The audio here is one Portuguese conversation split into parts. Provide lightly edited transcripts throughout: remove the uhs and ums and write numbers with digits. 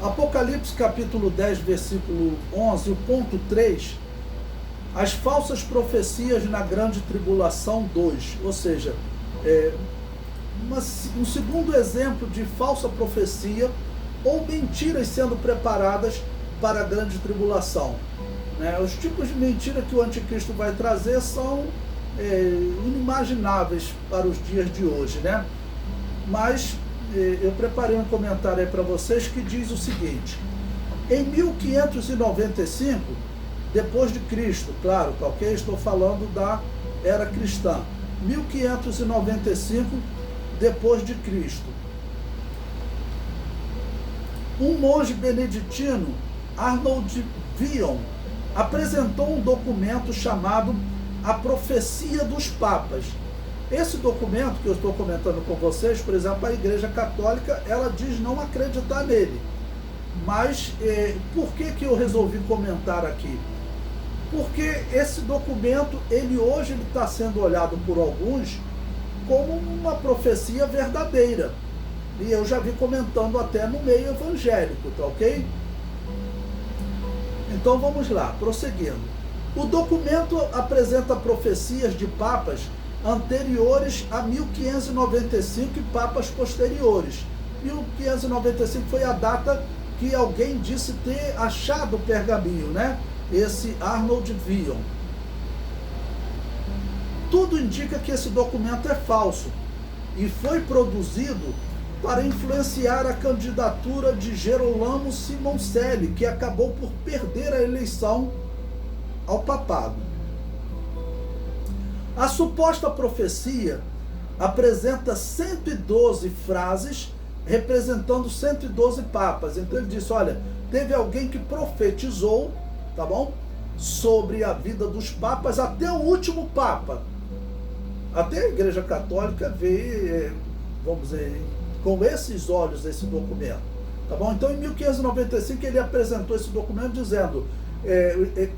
Apocalipse capítulo 10, versículo 11, o ponto 3, as falsas profecias na grande tribulação 2, ou seja, um segundo exemplo de falsa profecia ou mentiras sendo preparadas para a grande tribulação. Os tipos de mentira que o anticristo vai trazer são inimagináveis para os dias de hoje, Mas eu preparei um comentário aí para vocês que diz o seguinte: em 1595, depois de Cristo, claro, ok? Estou falando da era cristã. 1595, depois de Cristo. Um monge beneditino, Arnold Vion, apresentou um documento chamado A Profecia dos Papas. Esse documento que eu estou comentando com vocês, por exemplo, a Igreja Católica, ela diz não acreditar nele. Mas por que eu resolvi comentar aqui? Porque esse documento, hoje está sendo olhado por alguns como uma profecia verdadeira. E eu já vi comentando até no meio evangélico, tá ok? Então vamos lá, prosseguindo. O documento apresenta profecias de papas anteriores a 1595 e papas posteriores. 1595 foi a data que alguém disse ter achado o pergaminho, Esse Arnold Vion. Tudo indica que esse documento é falso e foi produzido para influenciar a candidatura de Gerolamo Simoncelli, que acabou por perder a eleição ao papado. A suposta profecia apresenta 112 frases representando 112 papas. Então ele disse, olha, teve alguém que profetizou, tá bom? Sobre a vida dos papas até o último papa. Até a Igreja Católica vê, vamos dizer, com esses olhos esse documento, tá bom? Então em 1595 ele apresentou esse documento dizendo,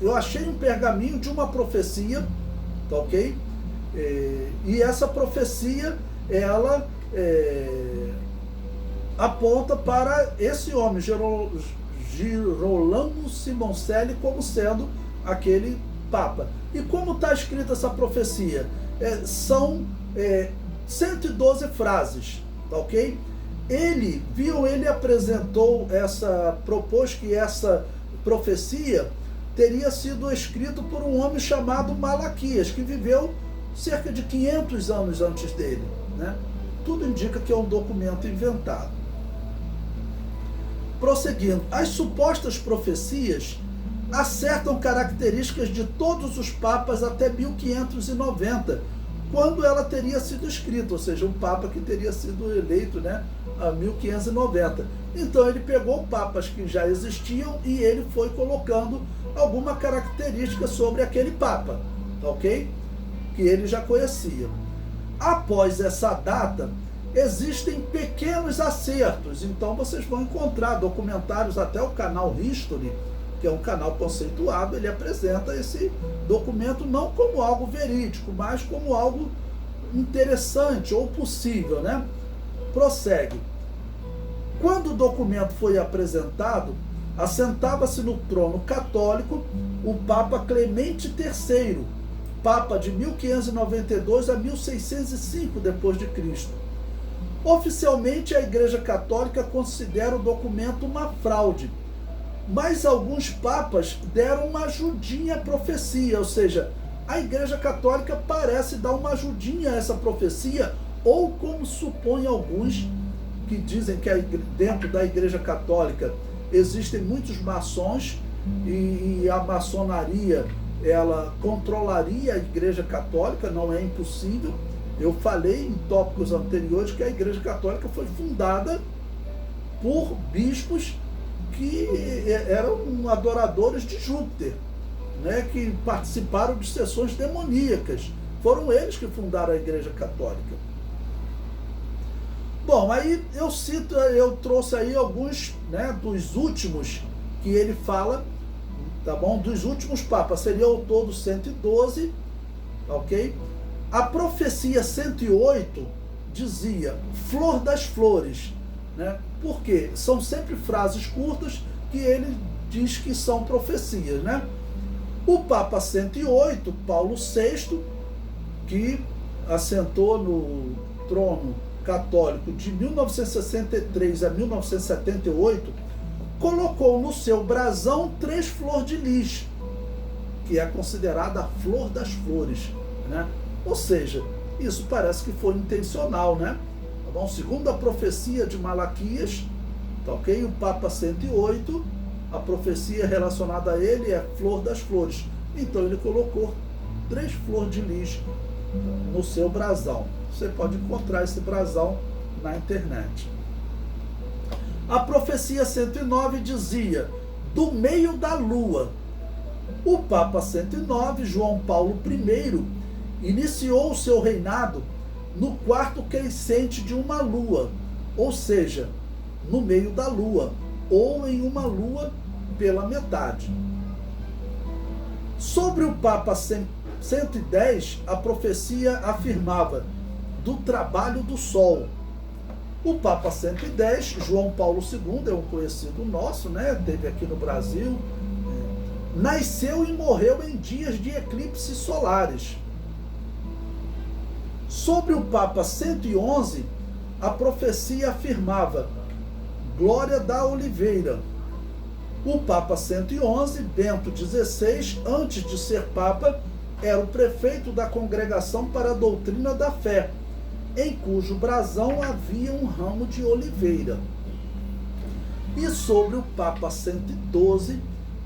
eu achei um pergaminho de uma profecia, tá ok? E essa profecia, ela aponta para esse homem, Girolamo Simoncelli, como sendo aquele papa. E como está escrita essa profecia? São 112 frases, tá ok? Ele apresentou propôs que essa profecia teria sido escrita por um homem chamado Malaquias, que viveu cerca de 500 anos antes dele, Tudo indica que é um documento inventado. Prosseguindo, as supostas profecias acertam características de todos os papas até 1590, quando ela teria sido escrita, ou seja, um papa que teria sido eleito, a 1590. Então ele pegou papas que já existiam e ele foi colocando alguma característica sobre aquele papa, tá ok? Que ele já conhecia. Após essa data, existem pequenos acertos, então vocês vão encontrar documentários, até o canal History, que é um canal conceituado, ele apresenta esse documento não como algo verídico, mas como algo interessante ou possível, Prossegue. Quando o documento foi apresentado, assentava-se no trono católico o Papa Clemente III, Papa de 1592 a 1605 d.C. Oficialmente, a Igreja Católica considera o documento uma fraude, mas alguns papas deram uma ajudinha à profecia, ou seja, a Igreja Católica parece dar uma ajudinha a essa profecia, ou como supõem alguns que dizem que dentro da Igreja Católica existem muitos maçons e a maçonaria ela controlaria a Igreja Católica, não é impossível. Eu falei em tópicos anteriores que a Igreja Católica foi fundada por bispos que eram adoradores de Júpiter, que participaram de sessões demoníacas. Foram eles que fundaram a Igreja Católica. Bom, aí eu trouxe aí alguns, dos últimos que ele fala, tá bom? Dos últimos papas, seria ao todo 112, ok? A profecia 108 dizia, flor das flores, né? Porque são sempre frases curtas que ele diz que são profecias, né? O Papa 108, Paulo VI, que assentou no trono católico de 1963 a 1978, colocou no seu brasão 3 flor-de-lis, que é considerada a flor das flores, né? Ou seja, isso parece que foi intencional, né? Tá bom? Segundo a profecia de Malaquias, tá ok? O Papa 108, a profecia relacionada a ele é flor das flores. Então ele colocou 3 flor-de-lis no seu brasão. Você pode encontrar esse brasão na internet. A profecia 109 dizia: do meio da lua. O Papa 109, João Paulo I, iniciou o seu reinado no quarto crescente de uma lua, ou seja, no meio da lua, ou em uma lua pela metade. Sobre o Papa 110, a profecia afirmava do trabalho do sol. O Papa 110, João Paulo II, é um conhecido nosso, né? Teve aqui no Brasil, nasceu e morreu em dias de eclipses solares. Sobre o Papa 111, a profecia afirmava Glória da Oliveira. O Papa 111, Bento XVI, antes de ser Papa, era o prefeito da Congregação para a Doutrina da Fé, em cujo brasão havia um ramo de oliveira. E sobre o Papa 112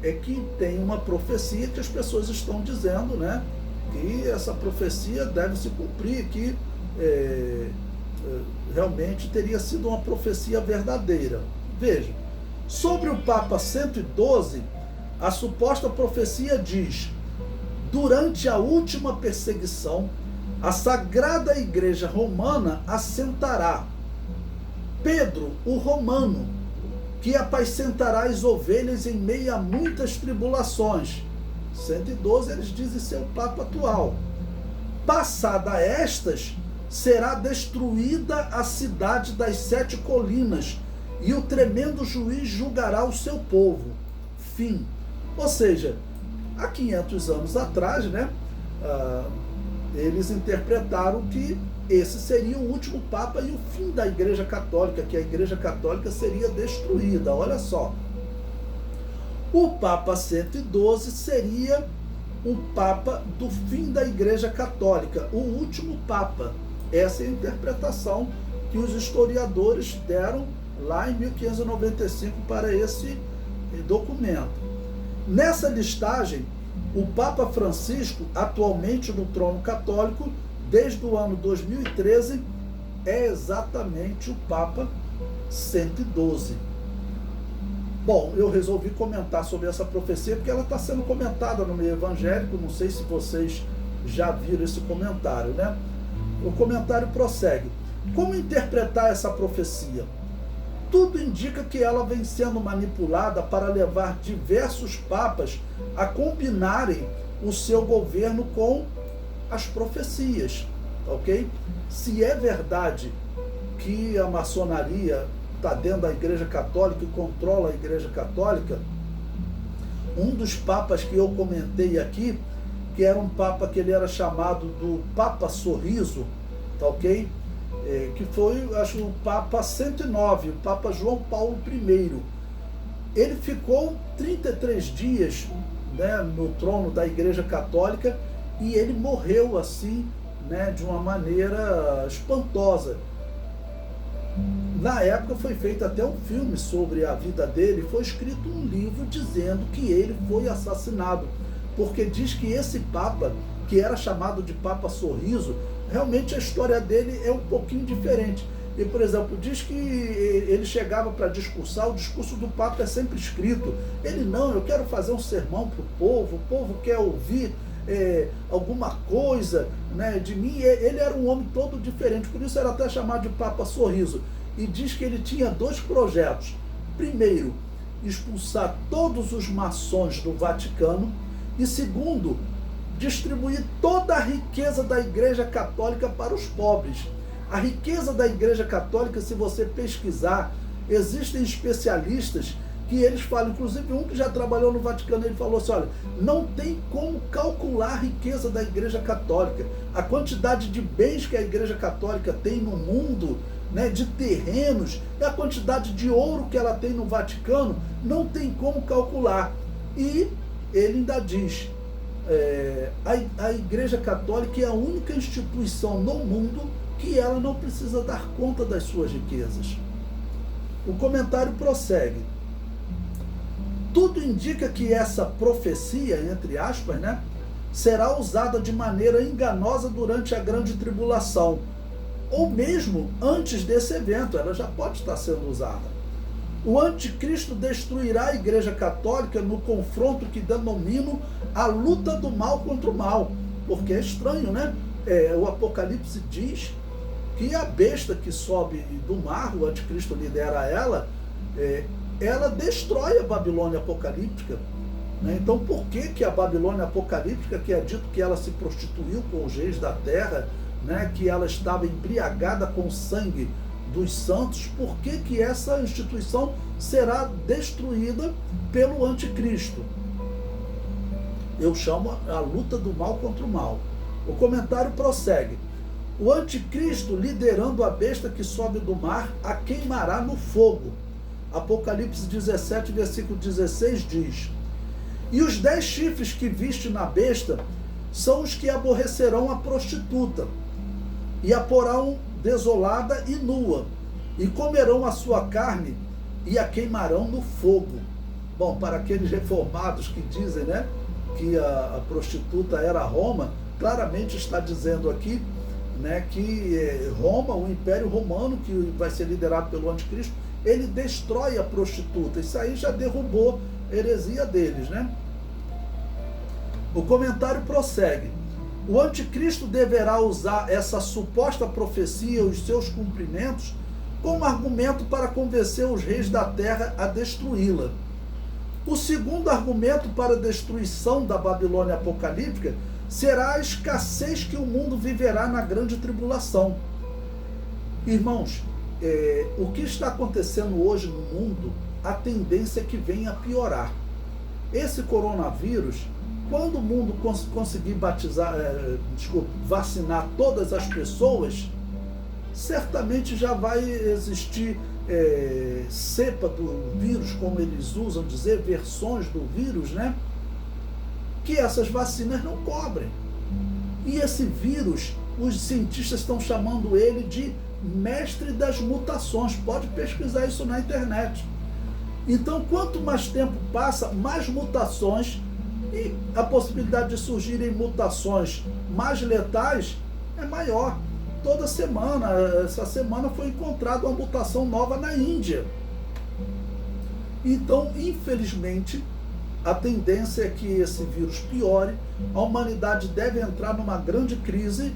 é que tem uma profecia que as pessoas estão dizendo, né? Que essa profecia deve se cumprir, que realmente teria sido uma profecia verdadeira. Veja, sobre o Papa 112, a suposta profecia diz: durante a última perseguição, a Sagrada Igreja Romana assentará Pedro, o Romano, que apacentará as ovelhas em meio a muitas tribulações. 112, eles dizem ser o Papa atual. Passada estas, será destruída a cidade das 7 colinas, e o tremendo juiz julgará o seu povo. Fim. Ou seja, há 500 anos atrás, né, eles interpretaram que esse seria o último Papa e o fim da Igreja Católica, que a Igreja Católica seria destruída. Olha só. O Papa 112 seria o Papa do fim da Igreja Católica, o último Papa. Essa é a interpretação que os historiadores deram lá em 1595 para esse documento. Nessa listagem, o Papa Francisco, atualmente no trono católico, desde o ano 2013, é exatamente o Papa 112. Bom, eu resolvi comentar sobre essa profecia porque ela está sendo comentada no meio evangélico. Não sei se vocês já viram esse comentário, né? O comentário prossegue. Como interpretar essa profecia? Tudo indica que ela vem sendo manipulada para levar diversos papas a combinarem o seu governo com as profecias, ok? Se é verdade que a maçonaria está dentro da Igreja Católica e controla a Igreja Católica, um dos papas que eu comentei aqui, que era um papa que ele era chamado do Papa Sorriso, tá ok? Que foi, acho, o Papa 109, o Papa João Paulo I. Ele ficou 33 dias, né, no trono da Igreja Católica, e ele morreu assim, né, de uma maneira espantosa. Na época foi feito até um filme sobre a vida dele, foi escrito um livro dizendo que ele foi assassinado, porque diz que esse Papa, que era chamado de Papa Sorriso, realmente a história dele é um pouquinho diferente. E, por exemplo, diz que ele chegava para discursar, o discurso do Papa é sempre escrito. Ele não, eu quero fazer um sermão para o povo quer ouvir alguma coisa, né, de mim. Ele era um homem todo diferente, por isso era até chamado de Papa Sorriso. E diz que ele tinha 2 projetos. Primeiro, expulsar todos os maçons do Vaticano, e segundo, distribuir toda a riqueza da Igreja Católica para os pobres. A riqueza da Igreja Católica, se você pesquisar Existem especialistas que eles falam, inclusive um que já trabalhou no Vaticano, ele falou assim, olha, não tem como calcular a riqueza da Igreja Católica, a quantidade de bens que a Igreja Católica tem no mundo, né, de terrenos, e a quantidade de ouro que ela tem no Vaticano, não tem como calcular. E ele ainda diz, a Igreja Católica é a única instituição no mundo que ela não precisa dar conta das suas riquezas. O comentário prossegue. Tudo indica que essa profecia, entre aspas, né, será usada de maneira enganosa durante a grande tribulação, ou mesmo antes desse evento, ela já pode estar sendo usada. O anticristo destruirá a Igreja Católica no confronto que denomino a luta do mal contra o mal, porque é estranho, né? O Apocalipse diz que a besta que sobe do mar, o anticristo lidera ela, ela destrói a Babilônia apocalíptica. Né? Então, por que a Babilônia apocalíptica, que é dito que ela se prostituiu com os reis da terra, né? Que ela estava embriagada com o sangue dos santos, por que essa instituição será destruída pelo anticristo? Eu chamo a luta do mal contra o mal. O comentário prossegue. O anticristo, liderando a besta que sobe do mar, a queimará no fogo. Apocalipse 17, versículo 16 diz: e os 10 chifres que viste na besta são os que aborrecerão a prostituta, e a porão desolada e nua, e comerão a sua carne, e a queimarão no fogo. Bom, para aqueles reformados que dizem, né, que a prostituta era Roma, claramente está dizendo aqui, né, que Roma, o Império Romano, que vai ser liderado pelo anticristo, ele destrói a prostituta. Isso aí já derrubou a heresia deles, né? O comentário prossegue. O anticristo deverá usar essa suposta profecia e os seus cumprimentos como argumento para convencer os reis da terra a destruí-la. O segundo argumento para a destruição da Babilônia apocalíptica será a escassez que o mundo viverá na grande tribulação. Irmãos, o que está acontecendo hoje no mundo, a tendência é que venha a piorar. Esse coronavírus, quando o mundo conseguir vacinar todas as pessoas, certamente já vai existir cepa do vírus, como eles usam dizer, versões do vírus, né? Que essas vacinas não cobrem. E esse vírus, os cientistas estão chamando ele de mestre das mutações. Pode pesquisar isso na internet. Então, quanto mais tempo passa, mais mutações, e a possibilidade de surgirem mutações mais letais é maior. Toda semana, essa semana foi encontrada uma mutação nova na Índia. Então, infelizmente, a tendência é que esse vírus piore, a humanidade deve entrar numa grande crise,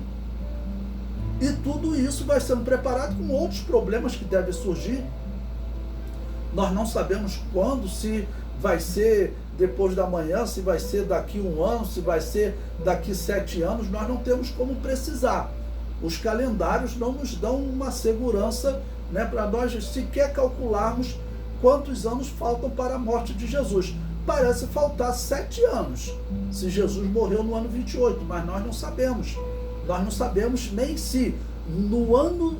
e tudo isso vai sendo preparado com outros problemas que devem surgir. Nós não sabemos quando, se vai ser depois da manhã, se vai ser daqui 1 ano, se vai ser daqui 7 anos, nós não temos como precisar. Os calendários não nos dão uma segurança, né, para nós sequer calcularmos quantos anos faltam para a morte de Jesus. Parece faltar 7 anos, se Jesus morreu no ano 28, mas nós não sabemos. Nós não sabemos nem se no ano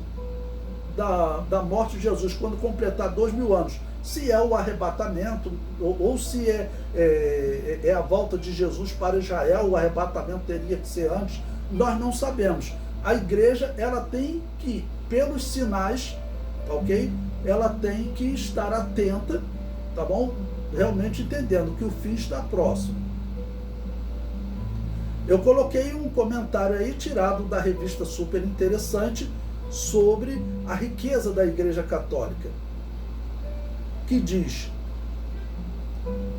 da morte de Jesus, quando completar 2000 anos, se é o arrebatamento, ou se é a volta de Jesus para Israel, o arrebatamento teria que ser antes, nós não sabemos. A igreja, ela tem que, pelos sinais, ok? Ela tem que estar atenta, tá bom? Realmente entendendo que o fim está próximo. Eu coloquei um comentário aí tirado da revista Super Interessante sobre a riqueza da Igreja Católica, que diz: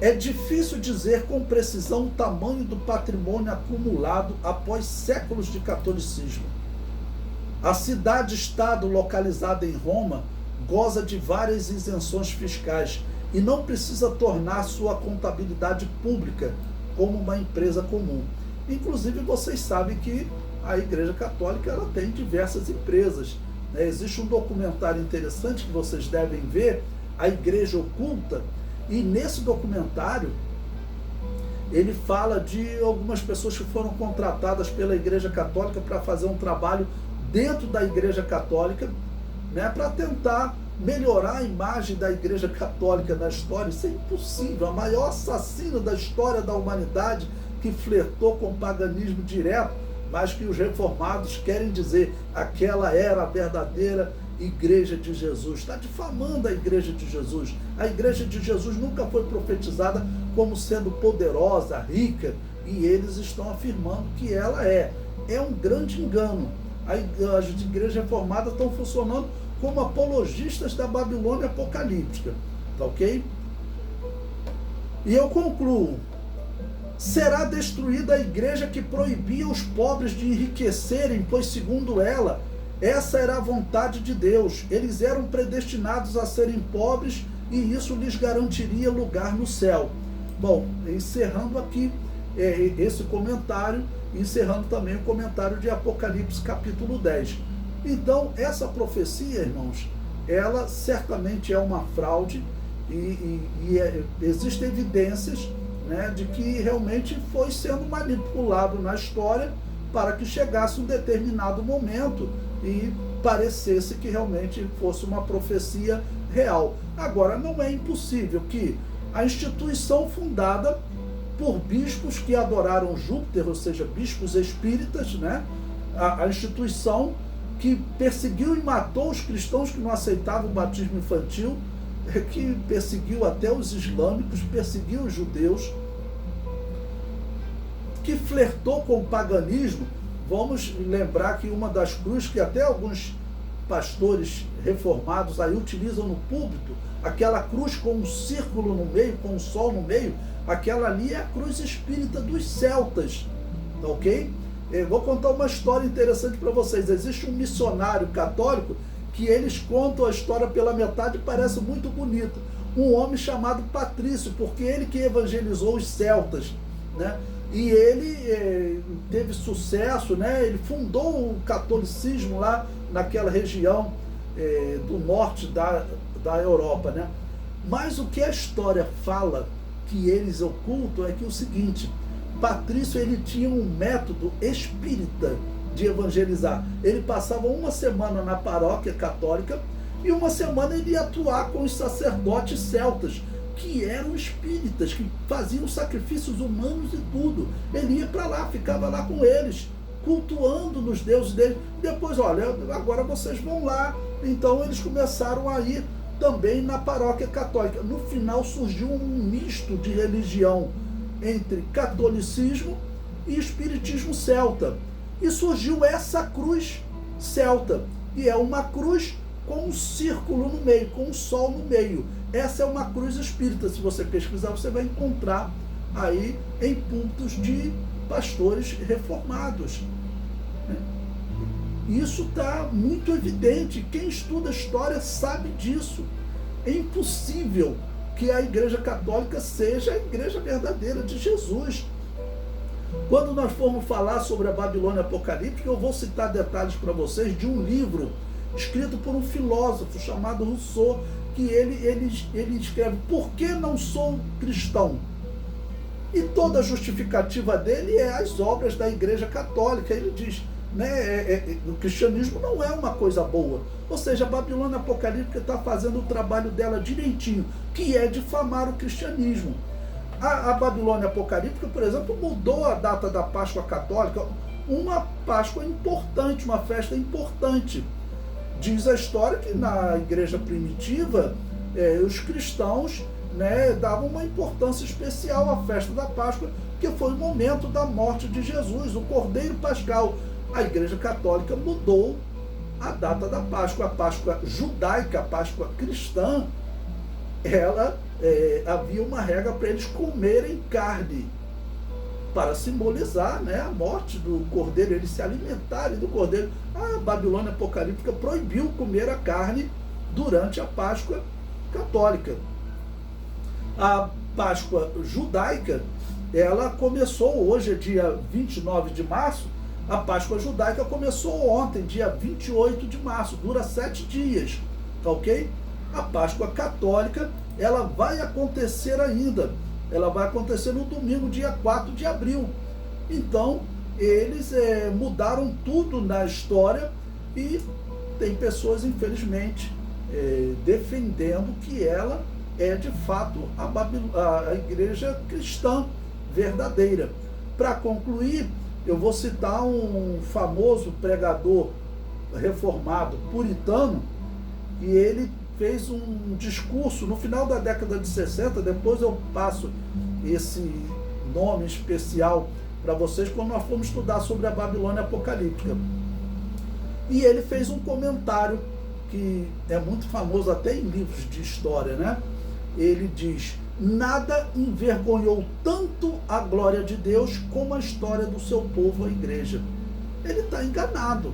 é difícil dizer com precisão o tamanho do patrimônio acumulado após séculos de catolicismo. A cidade-estado localizada em Roma goza de várias isenções fiscais e não precisa tornar sua contabilidade pública como uma empresa comum. Inclusive, vocês sabem que a Igreja Católica ela tem diversas empresas, né? Existe um documentário interessante que vocês devem ver, A Igreja Oculta, e nesse documentário ele fala de algumas pessoas que foram contratadas pela Igreja Católica para fazer um trabalho dentro da Igreja Católica, né, para tentar melhorar a imagem da Igreja Católica na história. Isso é impossível. A maior assassina da história da humanidade, que flertou com o paganismo direto, mas que os reformados querem dizer aquela era a verdadeira Igreja de Jesus. Está difamando a Igreja de Jesus. A Igreja de Jesus nunca foi profetizada como sendo poderosa, rica, e eles estão afirmando que ela é. É um grande engano. As igrejas reformadas estão funcionando como apologistas da Babilônia apocalíptica. Tá ok? E eu concluo. Será destruída a igreja que proibia os pobres de enriquecerem, pois, segundo ela, essa era a vontade de Deus. Eles eram predestinados a serem pobres e isso lhes garantiria lugar no céu. Bom, encerrando aqui esse comentário, encerrando também o comentário de Apocalipse capítulo 10. Então, essa profecia, irmãos, ela certamente é uma fraude existem evidências, né, de que realmente foi sendo manipulado na história para que chegasse um determinado momento e parecesse que realmente fosse uma profecia real. Agora, não é impossível que a instituição fundada por bispos que adoraram Júpiter, ou seja, bispos espíritas, né, a instituição que perseguiu e matou os cristãos que não aceitavam o batismo infantil, que perseguiu até os islâmicos, perseguiu os judeus, que flertou com o paganismo. Vamos lembrar que uma das cruzes que até alguns pastores reformados aí utilizam no púlpito, aquela cruz com um círculo no meio, com um sol no meio, aquela ali é a cruz espírita dos celtas, tá ok? Eu vou contar uma história interessante para vocês. Existe um missionário católico que eles contam a história pela metade e parece muito bonito. Um homem chamado Patrício, porque ele que evangelizou os celtas, né? E ele teve sucesso, né? Ele fundou o catolicismo lá naquela região do norte da Europa, né? Mas o que a história fala que eles ocultam é que o seguinte: Patrício, ele tinha um método espírita de evangelizar. Ele passava uma semana na paróquia católica e uma semana ele ia atuar com os sacerdotes celtas, que eram espíritas, que faziam sacrifícios humanos e tudo. Ele ia para lá, ficava lá com eles, cultuando nos deuses deles. Depois, olha, agora vocês vão lá. Então eles começaram a ir também na paróquia católica. No final surgiu um misto de religião entre catolicismo e espiritismo celta. E surgiu essa cruz celta, e é uma cruz com um círculo no meio, com um sol no meio. Essa é uma cruz espírita. Se você pesquisar, você vai encontrar aí em púlpitos de pastores reformados. Isso está muito evidente. Quem estuda história sabe disso. É impossível que a Igreja Católica seja a igreja verdadeira de Jesus. Quando nós formos falar sobre a Babilônia apocalíptica, eu vou citar detalhes para vocês de um livro escrito por um filósofo chamado Rousseau, que ele escreve Por que não sou cristão? E toda a justificativa dele é as obras da Igreja Católica. Ele diz, né, o cristianismo não é uma coisa boa. Ou seja, a Babilônia apocalíptica está fazendo o trabalho dela direitinho, que é difamar o cristianismo. A Babilônia apocalíptica, por exemplo, mudou a data da Páscoa católica, uma Páscoa importante, uma festa importante. Diz a história que na igreja primitiva, os cristãos, né, davam uma importância especial à festa da Páscoa, que foi o momento da morte de Jesus, o Cordeiro Pascal. A Igreja Católica mudou a data da Páscoa. A Páscoa judaica, a Páscoa cristã, ela havia uma regra para eles comerem carne, para simbolizar, né, a morte do Cordeiro, eles se alimentarem do Cordeiro. A Babilônia apocalíptica proibiu comer a carne durante a Páscoa católica. A Páscoa judaica, ela começou, hoje é dia 29 de março, A Páscoa judaica começou ontem, dia 28 de março, dura 7 dias, tá ok? A Páscoa católica, ela vai acontecer ainda, ela vai acontecer no domingo, dia 4 de abril. Então, eles mudaram tudo na história e tem pessoas, infelizmente, defendendo que ela é de fato a igreja cristã verdadeira. Para concluir, eu vou citar um famoso pregador reformado puritano, e ele fez um discurso no final da década de 60, depois eu passo esse nome especial para vocês quando nós formos estudar sobre a Babilônia apocalíptica. E ele fez um comentário que é muito famoso até em livros de história, né? Ele diz: nada envergonhou tanto a glória de Deus como a história do seu povo, a igreja. Ele está enganado,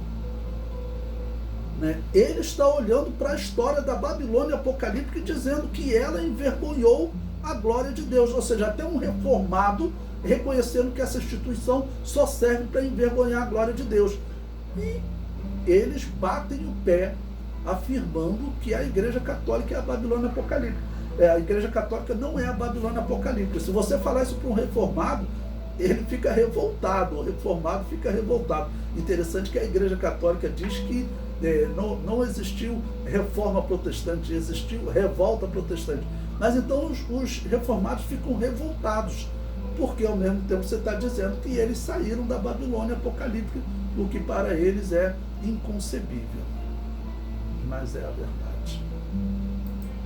né? Ele está olhando para a história da Babilônia apocalíptica e dizendo que ela envergonhou a glória de Deus. Ou seja, até um reformado reconhecendo que essa instituição só serve para envergonhar a glória de Deus. E eles batem o pé afirmando que a Igreja Católica é a Babilônia apocalíptica. A Igreja Católica não é a Babilônia apocalíptica. Se você falar isso para um reformado, ele fica revoltado, o reformado fica revoltado. Interessante que a Igreja Católica diz que não existiu reforma protestante, existiu revolta protestante. Mas então os reformados ficam revoltados, porque ao mesmo tempo você está dizendo que eles saíram da Babilônia apocalíptica, o que para eles é inconcebível. Mas é a verdade.